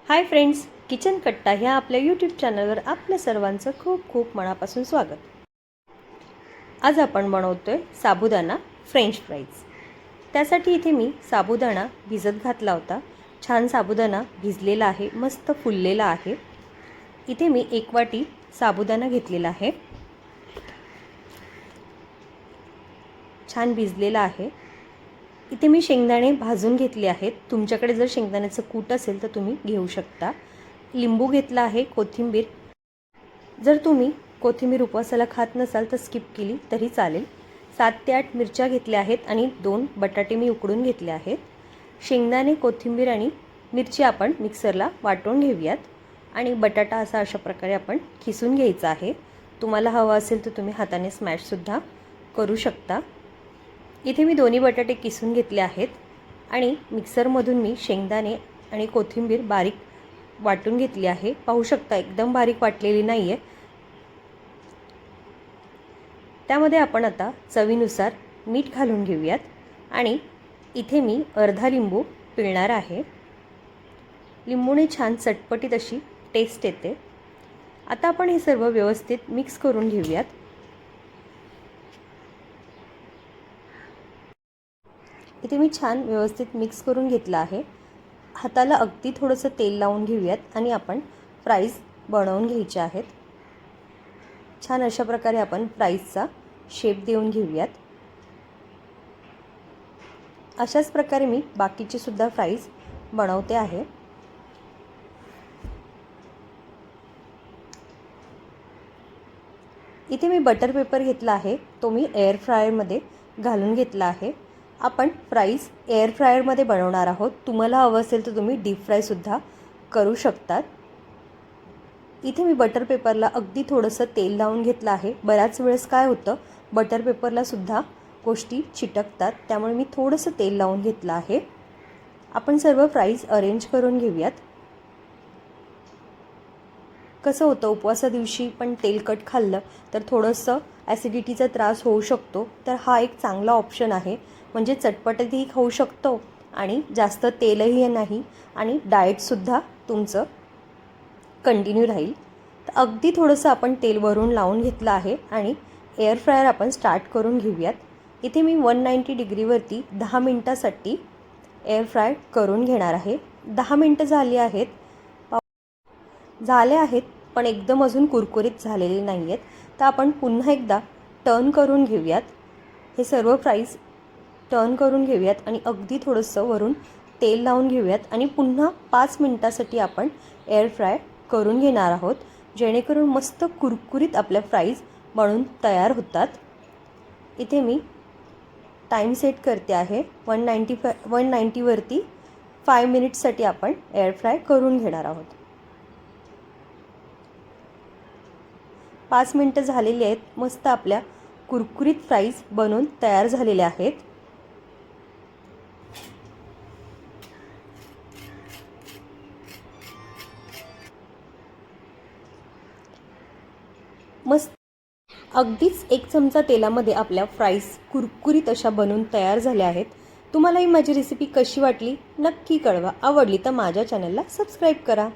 Hi friends, kitchen कट्टा ह्या आपल्या यूट्यूब चॅनलवर आपल्या सर्वांचं खूप खूप मनापासून स्वागत. आज आपण बनवतोय साबुदाणा फ्रेंच फ्राईज. त्यासाठी इथे मी साबुदाणा भिजत घातला होता. छान साबुदाणा भिजलेला आहे, मस्त फुललेला आहे. इथे मी 1 वाटी साबुदाणा घेतलेला आहे. छान भिजलेला आहे. इथे मी शेंगदाणे भाजून घेतले आहेत. तुमच्याकडे जर शेंगदाण्याचं कूट असेल तर तुम्ही घेऊ शकता. लिंबू घेतला आहे, कोथिंबीर. जर तुम्ही कोथिंबीर उपवासाला खात नसाल तर स्किप केली तरी चालेल. 7 ते 8 मिरच्या घेतल्या आहेत आणि 2 बटाटे मी उकडून घेतले आहेत. शेंगदाणे, कोथिंबीर आणि मिरची आपण मिक्सरला वाटून घेऊयात आणि बटाटा अशा प्रकारे आपण खिसून घ्यायचा आहे. तुम्हाला हवा असेल तर तुम्ही हाताने स्मॅशसुद्धा करू शकता. इथे मी दोन्ही बटाटे किसून घेतले आहेत आणि मिक्सरमधून मी शेंगदाणे आणि कोथिंबीर बारीक वाटून घेतली आहे. पाहू शकता एकदम बारीक वाटलेली नाही आहे. त्यामध्ये आपण आता चवीनुसार मीठ घालून घेऊयात आणि इथे मी अर्धा लिंबू पिळणार आहे. लिंबूने छान चटपटीत अशी टेस्ट येते. आता आपण हे सर्व व्यवस्थित मिक्स करून घेऊयात. इथे मी छान व्यवस्थित मिक्स करून घेतलं आहे. हाताला अगदी थोडंसं तेल लावून घेऊयात आणि आपण फ्राईज बनवून घ्यायचे आहेत. छान अशा प्रकारे आपण फ्राईजचा शेप देऊन घेऊयात. अशाच प्रकारे मी बाकीचे सुद्धा फ्राईज बनवते आहे. इथे मी बटर पेपर घेतला आहे, तो मी एअर फ्रायरमध्ये घालून घेतला आहे. आपण फ्राईज एअर फ्रायरमध्ये बनवणार आहोत. तुम्हाला हवं असेल तर तुम्ही डीप फ्रायसुद्धा करू शकतात. इथे मी बटर पेपरला अगदी थोडंसं तेल लावून घेतलं आहे. बऱ्याच वेळेस काय होतं, बटर पेपरलासुद्धा गोष्टी चिटकतात, त्यामुळे मी थोडंसं तेल लावून घेतलं आहे. आपण सर्व फ्राईज अरेंज करून घेऊयात. कसं होतं, उपवासा दिवशी पण तेलकट खाल्लं तर थोडंसं ॲसिडिटीचा त्रास होऊ शकतो. तर हा एक चांगला ऑप्शन आहे. म्हणजे चटपटीतही खाऊ शकतो आणि जास्त तेलही नाही आणि डाएटसुद्धा तुमचं कंटिन्यू राहील. तर अगदी थोडंसं आपण तेल वरून लावून घेतलं आहे आणि एअर फ्रायर आपण स्टार्ट करून घेऊयात. इथे मी 190 डिग्रीवरती 10 मिनटासाठी एअर फ्राय करून घेणार आहे. 10 मिनटं झाली आहेत, पण एकदम अजून कुरकुरीत झालेले नाही आहेत. तर आपण पुन्हा एकदा टर्न करून घेऊयात. हे सर्व फ्राईज टर्न करून घेऊयात आणि अगदी थोडंसं वरून तेल लावून घेऊयात आणि पुन्हा 5 मिनटासाठी आपण एअर फ्राय करून घेणार आहोत, जेणेकरून मस्त कुरकुरीत आपल्या फ्राईज बनून तयार होतात. इथे मी टाईम सेट करते आहे 190 वरती 5 मिनिट्ससाठी आपण एअर फ्राय करून घेणार आहोत. 5 मिनटं झालेली आहेत. मस्त आपल्या कुरकुरीत फ्राईज बनवून तयार झालेल्या आहेत. मस्त अगदीच 1 चमचा तेलामध्ये आपल्या फ्राईज कुरकुरीत अशा बनवून तयार झाल्या आहेत. तुम्हाला ही माझी रेसिपी कशी वाटली नक्की कळवा. आवडली तर माझ्या चॅनलला सबस्क्राईब करा.